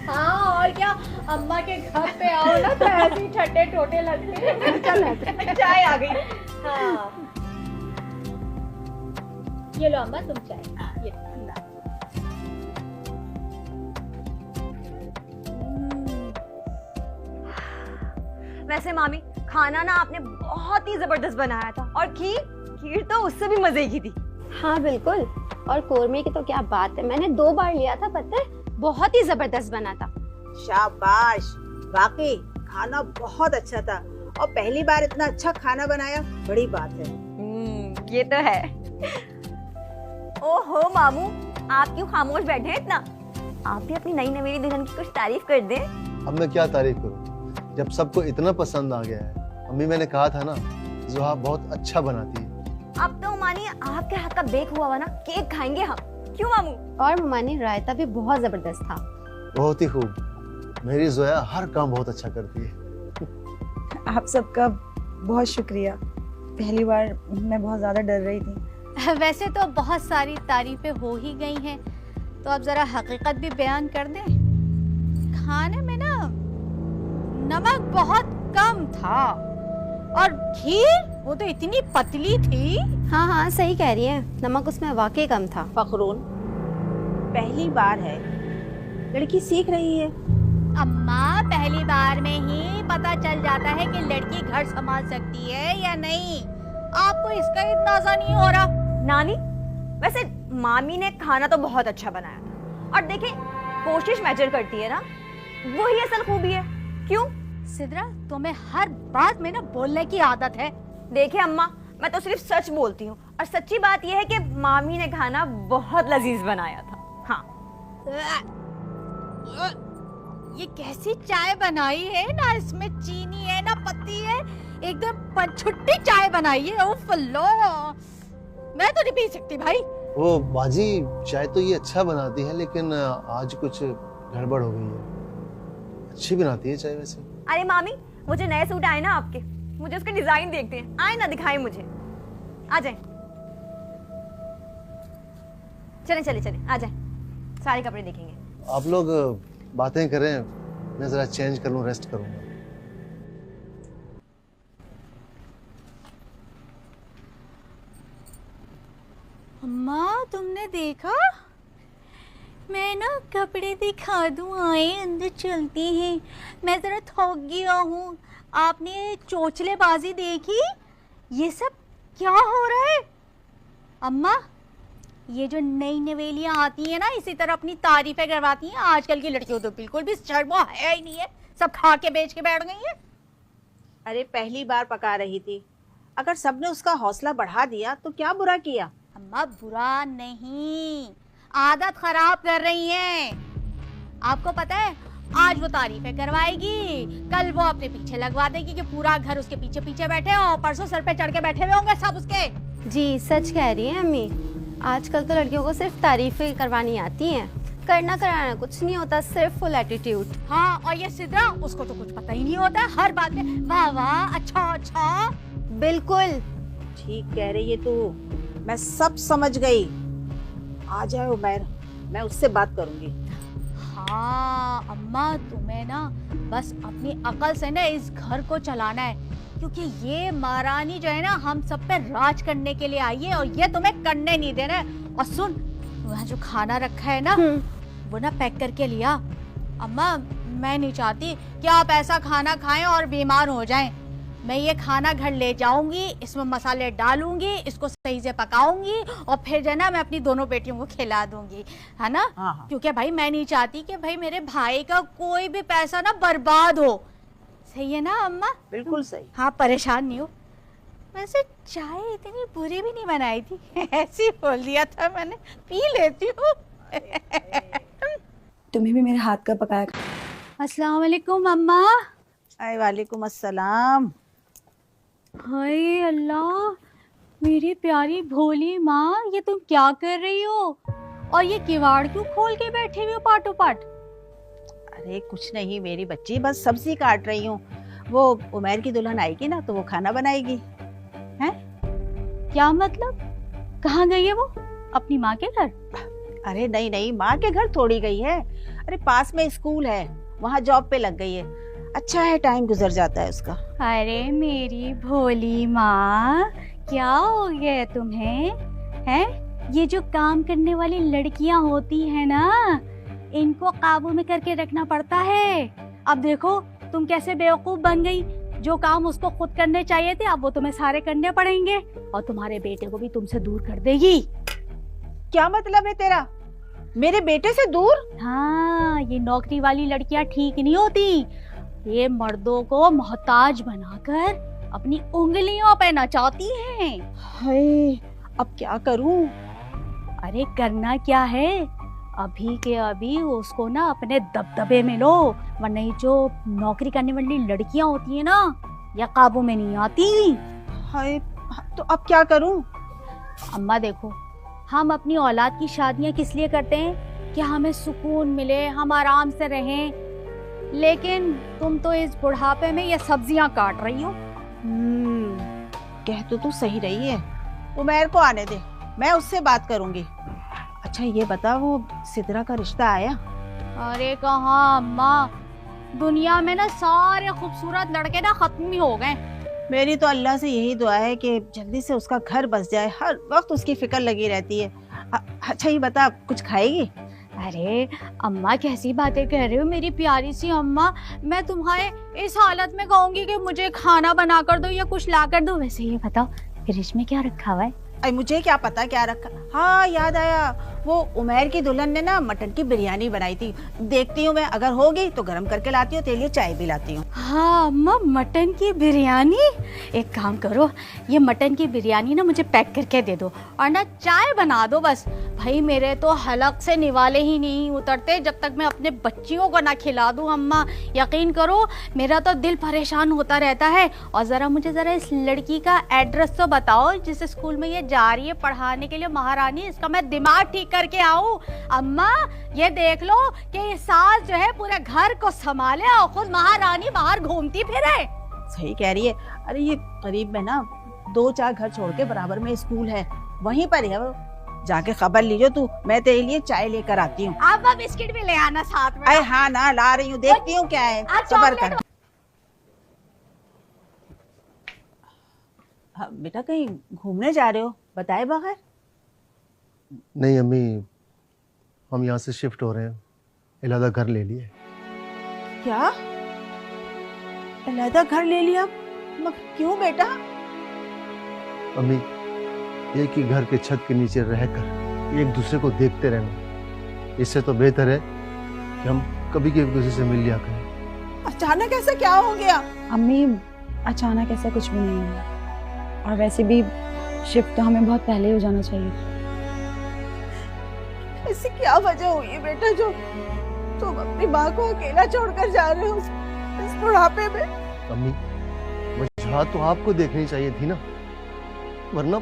हाँ और क्या, अम्मा के घर पे आओ ना तो ऐसे ही ठट्टे टोटे लगते हैं। चल चाय आ गई। हाँ ये लो अम्मा तुम चाय, ये वैसे मामी खाना ना आपने बहुत ही जबरदस्त बनाया था, और खीर तो उससे भी मजे की थी। हाँ बिल्कुल, और कोरमे की तो क्या बात है, मैंने 2 बार लिया था, पता है बहुत ही जबरदस्त बना था। शाबाश, वाकई खाना बहुत अच्छा था, और पहली बार इतना अच्छा खाना बनाया बड़ी बात है। ये तो है। ओहो मामू, आप क्यों खामोश बैठे हैं इतना? आप भी अपनी नई नवेली दुल्हन की कुछ तारीफ कर दें। अब मैं क्या तारीफ करूं, जब सबको इतना पसंद आ गया है। अम्मी मैंने कहा था ना, ज़ुहा बहुत अच्छा बनाती है। अब तो मानिए आपके हाथ का बेक हुआ ना केक खाएंगे हम, क्यों मामू? और ममानी रायता भी बहुत जबरदस्त था। बहुत ही खूब, मेरी ज़ोया हर काम बहुत अच्छा करती है। आप सबका बहुत शुक्रिया, पहली बार मैं बहुत ज्यादा डर रही थी। वैसे तो बहुत सारी तारीफें हो ही गई हैं, तो अब जरा हकीकत भी बयान कर दें। खाने में ना नमक बहुत कम था, और खीर वो तो इतनी पतली थी। हाँ हाँ सही कह रही है, नमक उसमें वाकई कम था। फखरून, पहली बार है, लड़की सीख रही है। अम्मा पहली बार में ही पता चल जाता है कि लड़की घर संभाल सकती है या नहीं। आपको इसका अंदाजा नहीं हो रहा। नानी, वैसे मामी ने खाना तो बहुत अच्छा बनाया था, और देखे कोशिश मेजर करती है ना, वही असल खूबी है। क्यों सिद्रा, तुम्हें हर बात में ना बोलने की आदत है। देखिए अम्मा, मैं तो सिर्फ सच बोलती हूँ, और सच्ची बात यह है कि मामी ने खाना बहुत लजीज बनाया था। हाँ ये कैसी चाय बनाई है, ना इसमें चीनी है ना पत्ती है, एकदम पंचुट्टी चाय बनाई है। उफ लो, मैं तो नहीं पी सकती भाई। वो बाजी चाय तो ये अच्छा बनाती है, लेकिन आज कुछ गड़बड़ हो गई है। अच्छी बनाती है चाय वैसे। अरे मामी, वो जो नए सूट आए ना आपके, मुझे उसके डिजाइन देखते हैं। आए ना, दिखाए मुझे। आ जाए, चले चले चले, आ जाए, सारे कपड़े देखेंगे। आप लोग बातें करें, मैं जरा चेंज कर लूं, रेस्ट करूंगा। अम्मा तुमने देखा, मैं ना कपड़े दिखा दूं, आए अंदर चलती हैं। मैं जरा थक गया हूँ। आपने चोचलेबाजी देखी, ये सब क्या हो रहा है? अम्मा, ये जो नई नवेलियां आती हैं ना, इसी तरह अपनी तारीफें करवाती हैं। आजकल की लड़कियों तो बिल्कुल भी शर्म है ही नहीं है, सब खा के बेच के बैठ गई हैं। अरे पहली बार पका रही थी, अगर सबने उसका हौसला बढ़ा दिया तो क्या बुरा किया। अम्मा बुरा नहीं, आदत खराब कर रही हैं। आपको पता है, आज वो तारीफें करवाएगी, कल वो अपने पीछे लगवा देगी कि पूरा घर उसके पीछे पीछे बैठे, और परसों सर पे चढ़ के बैठे हुए होंगे सब उसके। जी सच कह रही हैं अम्मी, आजकल तो लड़कियों को सिर्फ तारीफें करवानी आती हैं, करना कराना कुछ नहीं होता, सिर्फ फुल एटीट्यूड। हाँ, और ये सिद्रा, उसको तो कुछ पता ही नहीं होता, हर बात में वाह वाह, अच्छा अच्छा। बिल्कुल ठीक कह रही है तू, मैं सब समझ गई। आ जाए उमैर, मैं उससे बात करूंगी। हाँ अम्मा, तुम्हें ना बस अपनी अकल से ना इस घर को चलाना है, क्योंकि ये महारानी जो है ना हम सब पे राज करने के लिए आई है, और ये तुम्हें करने नहीं दे रहा है। और सुन, वहाँ जो खाना रखा है ना, वो ना पैक करके लिया। अम्मा मैं नहीं चाहती कि आप ऐसा खाना खाएं और बीमार हो जाएं। मैं ये खाना घर ले जाऊंगी, इसमें मसाले डालूंगी, इसको सही से पकाऊंगी, और फिर जो है ना मैं अपनी दोनों बेटियों को खिला दूंगी, है ना। हाँ। क्योंकि भाई मैं नहीं चाहती कि भाई मेरे भाई का कोई भी पैसा ना बर्बाद हो। सही है ना अम्मा? बिल्कुल सही। हाँ, परेशान नहीं हो। वैसे चाय इतनी बुरी भी नहीं बनाई थी, ऐसे ही बोल दिया था मैंने, पी लेती हूँ। तुम्हें भी मेरे हाथ का पकाया। अस्सलाम वालेकुम अम्मा। अरे वालेकुम अस्सलाम। हाय अल्लाह, मेरी प्यारी भोली माँ, ये तुम क्या कर रही हो? और ये किवाड़ क्यों खोल के बैठे हुए हो पाटो पाट? अरे कुछ नहीं मेरी बच्ची, बस सब्जी काट रही हूँ। वो उमैर की दुल्हन आएगी ना तो वो खाना बनाएगी। हैं? क्या मतलब? कहाँ गई है वो? अपनी माँ के घर? अरे नहीं नहीं, माँ के घर थोड़ी गई है। अरे पास में स्कूल है, वहाँ जॉब पे लग गई है। अच्छा है, टाइम गुजर जाता है उसका। अरे मेरी भोली माँ, क्या हो गया तुम्हें? हैं? ये जो काम करने वाली लड़कियां होती है ना, इनको काबू में करके रखना पड़ता है। अब देखो तुम कैसे बेवकूफ बन गई। जो काम उसको खुद करने चाहिए थे, अब वो तुम्हें सारे करने पड़ेंगे, और तुम्हारे बेटे को भी तुमसे दूर कर देगी। क्या मतलब है तेरा? मेरे बेटे से दूर? हाँ, ये नौकरी वाली लड़कियां ठीक नहीं होती। ये मर्दों को मोहताज बनाकर अपनी उंगलियों पे नचाती हैं। हाय, अब क्या करूं? अरे करना क्या है, अभी के अभी उसको ना अपने दबदबे में लो, वरना ये जो नौकरी करने वाली लड़कियां होती है ना, या काबू में नहीं आती। हाय, तो अब क्या करूं? अम्मा देखो, हम अपनी औलाद की शादियां किस लिए करते हैं? कि हमें सुकून मिले, हम आराम से रहें। लेकिन तुम तो इस बुढ़ापे में ये सब्जियां काट रही हो। कह तो तू सही रही है। उमैर को आने दे, मैं उससे बात करूंगी। अच्छा ये बता, वो सिद्रा का रिश्ता आया? अरे कहाँ अम्मा, दुनिया में ना सारे खूबसूरत लड़के ना खत्म ही हो गए। मेरी तो अल्लाह से यही दुआ है कि जल्दी से उसका घर बस जाए। हर वक्त उसकी फिक्र लगी रहती है। अच्छा ये बता, कुछ खाएगी? अरे अम्मा कैसी बातें कह रहे हो मेरी प्यारी सी अम्मा। मैं तुम्हारे इस हालत में कहूंगी कि मुझे खाना बना कर दो या कुछ ला कर दो। वैसे ये बताओ फ्रिज में क्या रखा हुआ है? अरे मुझे क्या पता क्या रखा। हाँ याद आया, वो उमैर की दुल्हन ने ना मटन की बिरयानी बनाई थी। देखती हूँ मैं, अगर होगी तो गरम करके लाती हूँ, तेरे लिए चाय भी लाती हूँ। हाँ अम्मा, मटन की बिरयानी। एक काम करो, ये मटन की बिरयानी ना मुझे पैक करके दे दो, और ना चाय बना दो बस। भाई मेरे तो हलक से निवाले ही नहीं उतरते जब तक मैं अपने बच्चियों को ना खिला दूँ अम्मा। यकीन करो मेरा तो दिल परेशान होता रहता है। और ज़रा मुझे इस लड़की का एड्रेस तो बताओ जिस स्कूल में ये जा रही है पढ़ाने के लिए। महारानी, इसका मैं दिमाग ठीक करके आऊं। अम्मा ये देख लो कि ये सास जो है पूरे घर को संभाले और खुद महारानी बाहर घूमती फिरे। सही कह रही है। अरे ये करीब में ना 2-4 घर छोड़ के बराबर में स्कूल है, वहीं पर है वो। जाके खबर लीजिए तू, मैं तेरे लिए चाय लेकर आती हूँ। अब बिस्किट भी ले आना साथ में। अरे हाँ ना, ला रही हूँ, देखती हूँ क्या है, सब्र कर। हाँ, बेटा कहीं घूमने जा रहे हो बताए बगैर? नहीं अम्मी, हम यहाँ से शिफ्ट हो रहे हैं, अलहदा घर ले लिए। क्या अलहदा घर ले लिया? मगर क्यों बेटा? अम्मी, एक ही घर के छत के नीचे रहकर एक दूसरे को देखते रहना, इससे तो बेहतर है कि हम कभी कभी एक दूसरे से मिल लिया करें। अचानक ऐसा क्या हो गया? अम्मी अचानक ऐसा कुछ भी नहीं है, और वैसे भी शिफ्ट तो हमें बहुत पहले ही हो जाना चाहिए। ऐसी क्या वजह हुई है बेटा जो तुम अपनी माँ को अकेला छोड़कर जा रहे हो इस बुढ़ापे में? अम्मी, वजह तो आपको देखनी चाहिए थी ना, वरना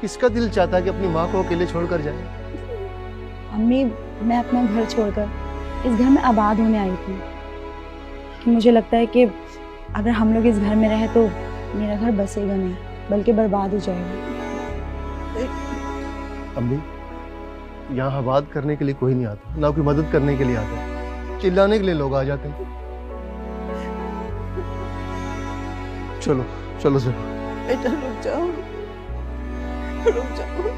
किसका दिल चाहता है कि अपनी माँ को अकेले छोड़कर जाए? अम्मी मैं अपना घर छोड़कर इस घर में आबाद होने आई थी, कि मुझे लगता है कि अगर हम लोग इस घर में रहे तो मेरा घर बसेगा नहीं बल्कि बर्बाद हो जाएगा। अम्मी, यहाँ आबाद करने के लिए कोई नहीं आता, ना कोई मदद करने के लिए आता है, चिल्लाने के लिए लोग आ जाते हैं। चलो चलो चलो बेटा रुक जाओ, रुक जाओ।